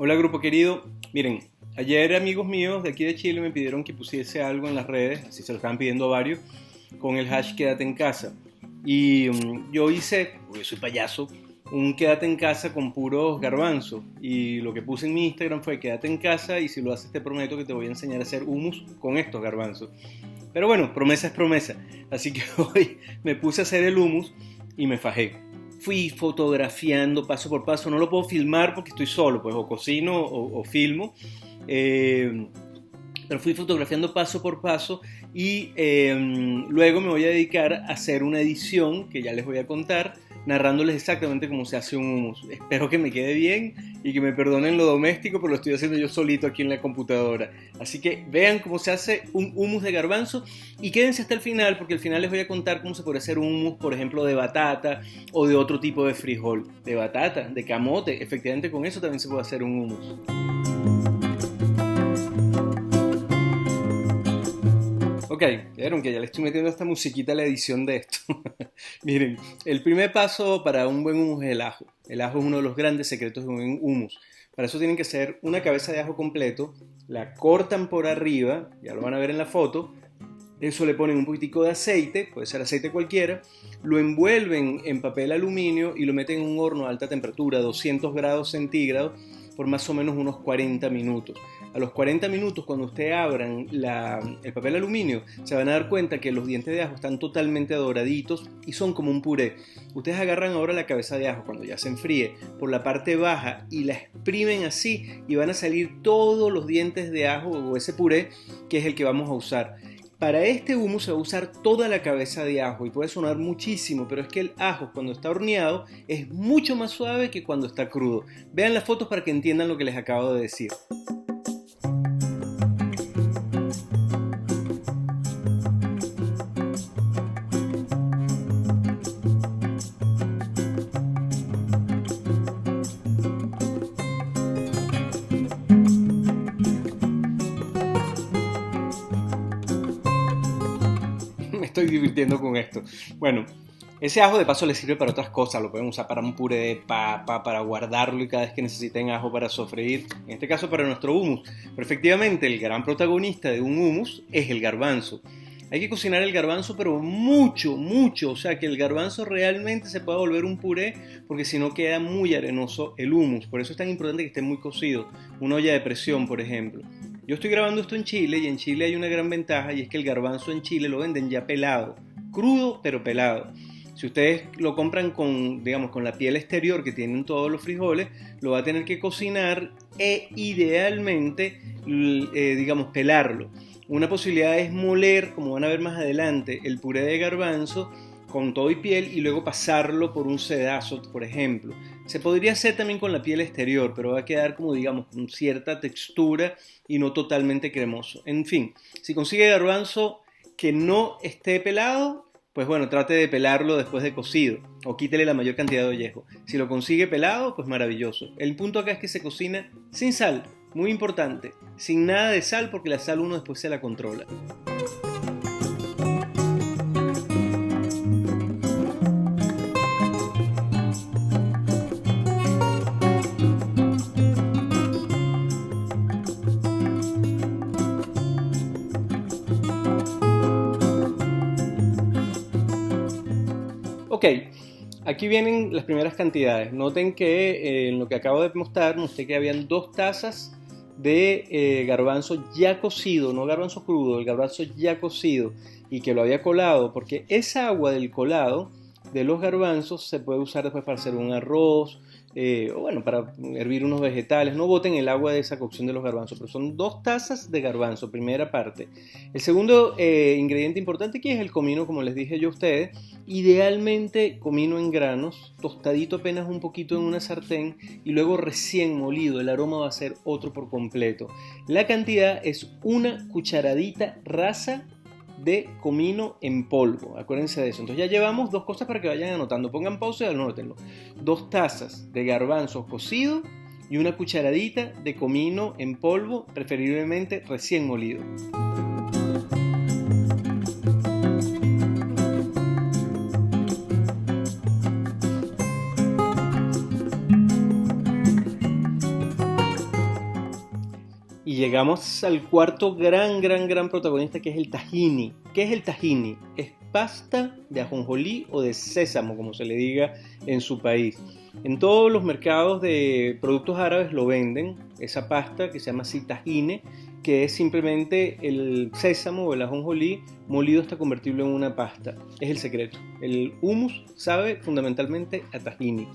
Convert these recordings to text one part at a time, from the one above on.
Hola grupo querido, miren, ayer amigos míos de aquí de Chile me pidieron que pusiese algo en las redes, así se lo estaban pidiendo varios, con el hash quédate en casa. Y yo hice, porque soy payaso, un quédate en casa con puros garbanzos. Y lo que puse en mi Instagram fue quédate en casa y si lo haces te prometo que te voy a enseñar a hacer hummus con estos garbanzos. Pero bueno, promesa es promesa. Así que hoy me puse a hacer el hummus y me fajé. Fui fotografiando paso por paso, no lo puedo filmar porque estoy solo, pues o cocino o filmo, eh, pero fui fotografiando paso por paso y luego me voy a dedicar a hacer una edición que ya les voy a contar, narrándoles exactamente cómo se hace un hummus. Espero que me quede bien y que me perdonen lo doméstico, pero lo estoy haciendo yo solito aquí en la computadora. Así que vean cómo se hace un hummus de garbanzo y quédense hasta el final, porque al final les voy a contar cómo se puede hacer un hummus, por ejemplo, de batata o de otro tipo de frijol. De batata, de camote, efectivamente con eso también se puede hacer un hummus. Ok, vieron que ya le estoy metiendo esta musiquita a la edición de esto. Miren, el primer paso para un buen hummus es el ajo. El ajo es uno de los grandes secretos de un hummus. Para eso tienen que hacer una cabeza de ajo completo, la cortan por arriba, ya lo van a ver en la foto, eso le ponen un poquitico de aceite, puede ser aceite cualquiera, lo envuelven en papel aluminio y lo meten en un horno a alta temperatura, 200 grados centígrados, por más o menos unos 40 minutos. A los 40 minutos, cuando ustedes abran el papel aluminio, se van a dar cuenta que los dientes de ajo están totalmente doraditos y son como un puré. Ustedes agarran ahora la cabeza de ajo cuando ya se enfríe por la parte baja y la exprimen así y van a salir todos los dientes de ajo o ese puré que es el que vamos a usar. Para este hummus se va a usar toda la cabeza de ajo y puede sonar muchísimo, pero es que el ajo cuando está horneado es mucho más suave que cuando está crudo. Vean las fotos para que entiendan lo que les acabo de decir. Me estoy divirtiendo con esto. Bueno, ese ajo de paso le sirve para otras cosas, lo pueden usar para un puré de papa, para guardarlo y cada vez que necesiten ajo para sofreír, en este caso para nuestro hummus. Pero efectivamente el gran protagonista de un hummus es el garbanzo. Hay que cocinar el garbanzo pero mucho, mucho, o sea que el garbanzo realmente se pueda volver un puré porque si no queda muy arenoso el hummus. Por eso es tan importante que esté muy cocido, una olla de presión por ejemplo. Yo estoy grabando esto en Chile y en Chile hay una gran ventaja y es que el garbanzo en Chile lo venden ya pelado, crudo pero pelado. Si ustedes lo compran con, digamos, con la piel exterior que tienen todos los frijoles, lo va a tener que cocinar e idealmente, digamos, pelarlo. Una posibilidad es moler, como van a ver más adelante, el puré de garbanzo con todo y piel y luego pasarlo por un sedazo, por ejemplo. Se podría hacer también con la piel exterior, pero va a quedar como digamos con cierta textura y no totalmente cremoso. En fin, si consigue garbanzo que no esté pelado, pues bueno, trate de pelarlo después de cocido o quítele la mayor cantidad de ollejo. Si lo consigue pelado, pues maravilloso. El punto acá es que se cocina sin sal, muy importante, sin nada de sal porque la sal uno después se la controla. Ok, aquí vienen las primeras cantidades. Noten que en lo que acabo de mostrar, mostré que habían 2 tazas de garbanzo ya cocido, no garbanzo crudo, el garbanzo ya cocido y que lo había colado, porque esa agua del colado de los garbanzos se puede usar después para hacer un arroz, o bueno, para hervir unos vegetales. No boten el agua de esa cocción de los garbanzos, pero son 2 tazas de garbanzo, primera parte. El segundo ingrediente importante aquí es el comino, como les dije yo a ustedes. Idealmente comino en granos, tostadito apenas un poquito en una sartén y luego recién molido. El aroma va a ser otro por completo. La cantidad es una cucharadita rasa de comino en polvo, acuérdense de eso. Entonces ya llevamos 2 cosas para que vayan anotando, pongan pausa y anótenlo. 2 tazas de garbanzo cocido y una cucharadita de comino en polvo, preferiblemente recién molido. llegamos al cuarto gran protagonista, que es el tahini. ¿Qué es el tahini? Es pasta de ajonjolí o de sésamo, como se le diga en su país. En todos los mercados de productos árabes lo venden, esa pasta que se llama así tahine, que es simplemente el sésamo o el ajonjolí molido hasta convertirlo en una pasta. Es el secreto. El hummus sabe fundamentalmente a tahini.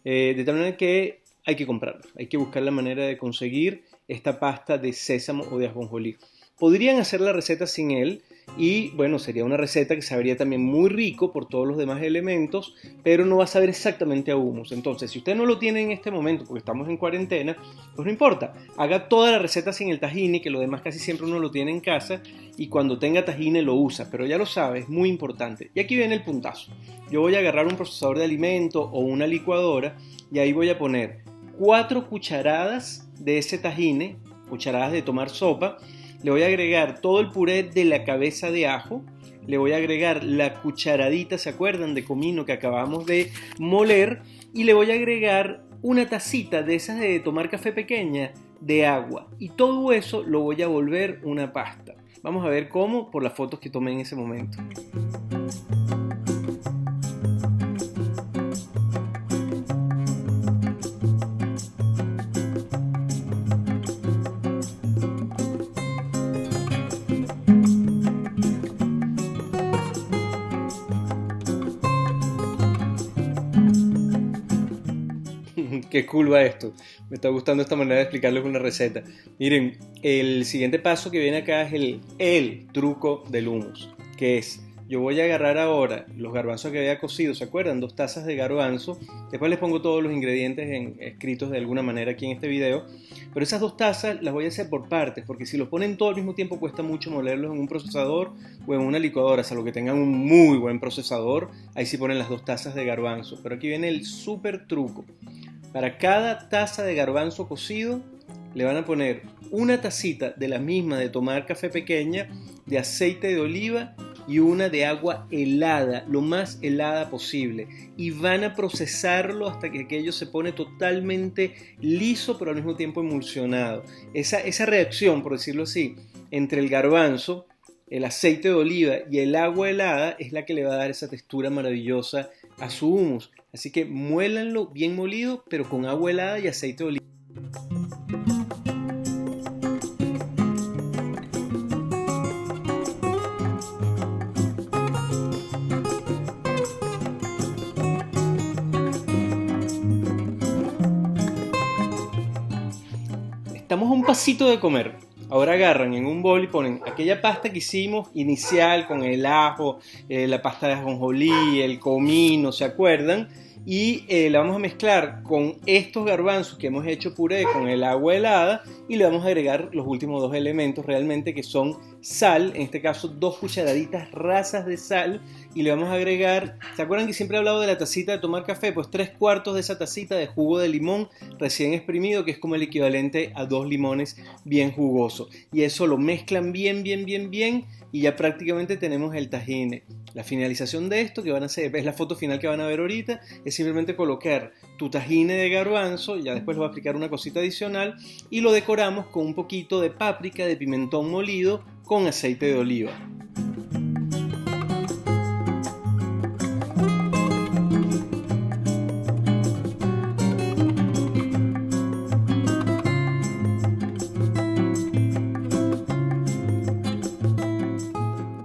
De tal manera que hay que comprarlo, hay que buscar la manera de conseguir esta pasta de sésamo o de ajonjolí. Podrían hacer la receta sin él y bueno, sería una receta que sabría también muy rico por todos los demás elementos, pero no va a saber exactamente a hummus. Entonces, si usted no lo tiene en este momento porque estamos en cuarentena, pues no importa, haga toda la receta sin el tahini, que lo demás casi siempre uno lo tiene en casa, y cuando tenga tahini lo usa, pero ya lo sabe, es muy importante. Y aquí viene el puntazo. Yo voy a agarrar un procesador de alimento o una licuadora y ahí voy a poner 4 cucharadas de ese tahini, cucharadas de tomar sopa. Le voy a agregar todo el puré de la cabeza de ajo, le voy a agregar la cucharadita, ¿se acuerdan?, de comino que acabamos de moler, y le voy a agregar una tacita de esas de tomar café pequeña de agua, y todo eso lo voy a volver una pasta. Vamos a ver cómo por las fotos que tomé en ese momento. Qué cool va esto. Me está gustando esta manera de explicarles una receta. Miren, el siguiente paso que viene acá es el truco del hummus, que es, yo voy a agarrar ahora los garbanzos que había cocido, ¿se acuerdan? 2 tazas de garbanzo. Después les pongo todos los ingredientes escritos de alguna manera aquí en este video. Pero esas 2 tazas las voy a hacer por partes, porque si los ponen todo al mismo tiempo cuesta mucho molerlos en un procesador o en una licuadora, salvo que tengan un muy buen procesador. Ahí sí ponen las 2 tazas de garbanzo. Pero aquí viene el súper truco. Para cada taza de garbanzo cocido le van a poner una tacita de la misma de tomar café pequeña de aceite de oliva y una de agua helada, lo más helada posible. Y van a procesarlo hasta que aquello se pone totalmente liso, pero al mismo tiempo emulsionado. Esa reacción, por decirlo así, entre el garbanzo, el aceite de oliva y el agua helada es la que le va a dar esa textura maravillosa a su hummus. Así que muélanlo bien molido, pero con agua helada y aceite de oliva. Estamos a un pasito de comer. Ahora agarran en un bol y ponen aquella pasta que hicimos inicial con el ajo, la pasta de ajonjolí, el comino, ¿se acuerdan? Y la vamos a mezclar con estos garbanzos que hemos hecho puré con el agua helada y le vamos a agregar los últimos 2 elementos realmente, que son sal, en este caso 2 cucharaditas rasas de sal, y le vamos a agregar, ¿se acuerdan que siempre he hablado de la tacita de tomar café? Pues 3/4 de esa tacita de jugo de limón recién exprimido, que es como el equivalente a 2 limones bien jugosos, y eso lo mezclan bien y ya prácticamente tenemos el tahini. La finalización de esto, que van a hacer, es la foto final que van a ver ahorita, es simplemente colocar tu tahini de garbanzo, ya después les voy a explicar una cosita adicional, y lo decoramos con un poquito de páprica, de pimentón molido, con aceite de oliva.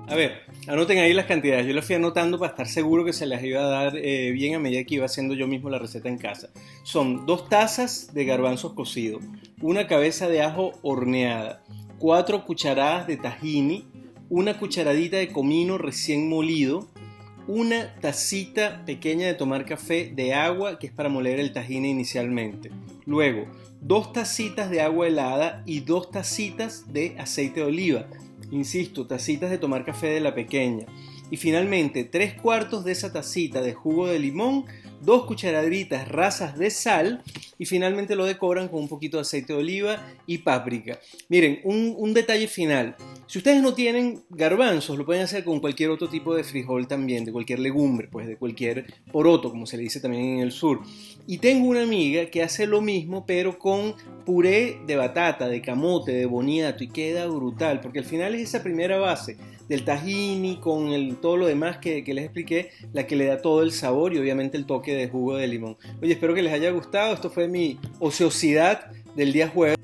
A ver, anoten ahí las cantidades, yo las fui anotando para estar seguro que se las iba a dar bien a medida que iba haciendo yo mismo la receta en casa. Son 2 tazas de garbanzos cocidos, una cabeza de ajo horneada, 4 cucharadas de tahini, una cucharadita de comino recién molido, una tacita pequeña de tomar café de agua, que es para moler el tahini inicialmente. Luego, 2 tacitas de agua helada y 2 tacitas de aceite de oliva. Insisto, tacitas de tomar café de la pequeña. y finalmente 3/4 de esa tacita de jugo de limón, 2 cucharaditas rasas de sal y finalmente lo decoran con un poquito de aceite de oliva y páprica. Miren, un detalle final. Si ustedes no tienen garbanzos, lo pueden hacer con cualquier otro tipo de frijol también, de cualquier legumbre, pues de cualquier poroto, como se le dice también en el sur. Y tengo una amiga que hace lo mismo, pero con puré de batata, de camote, de boniato, y queda brutal, porque al final es esa primera base del tahini con todo lo demás que les expliqué, la que le da todo el sabor y obviamente el toque de jugo de limón. Oye, espero que les haya gustado. Esto fue mi ociosidad del día jueves.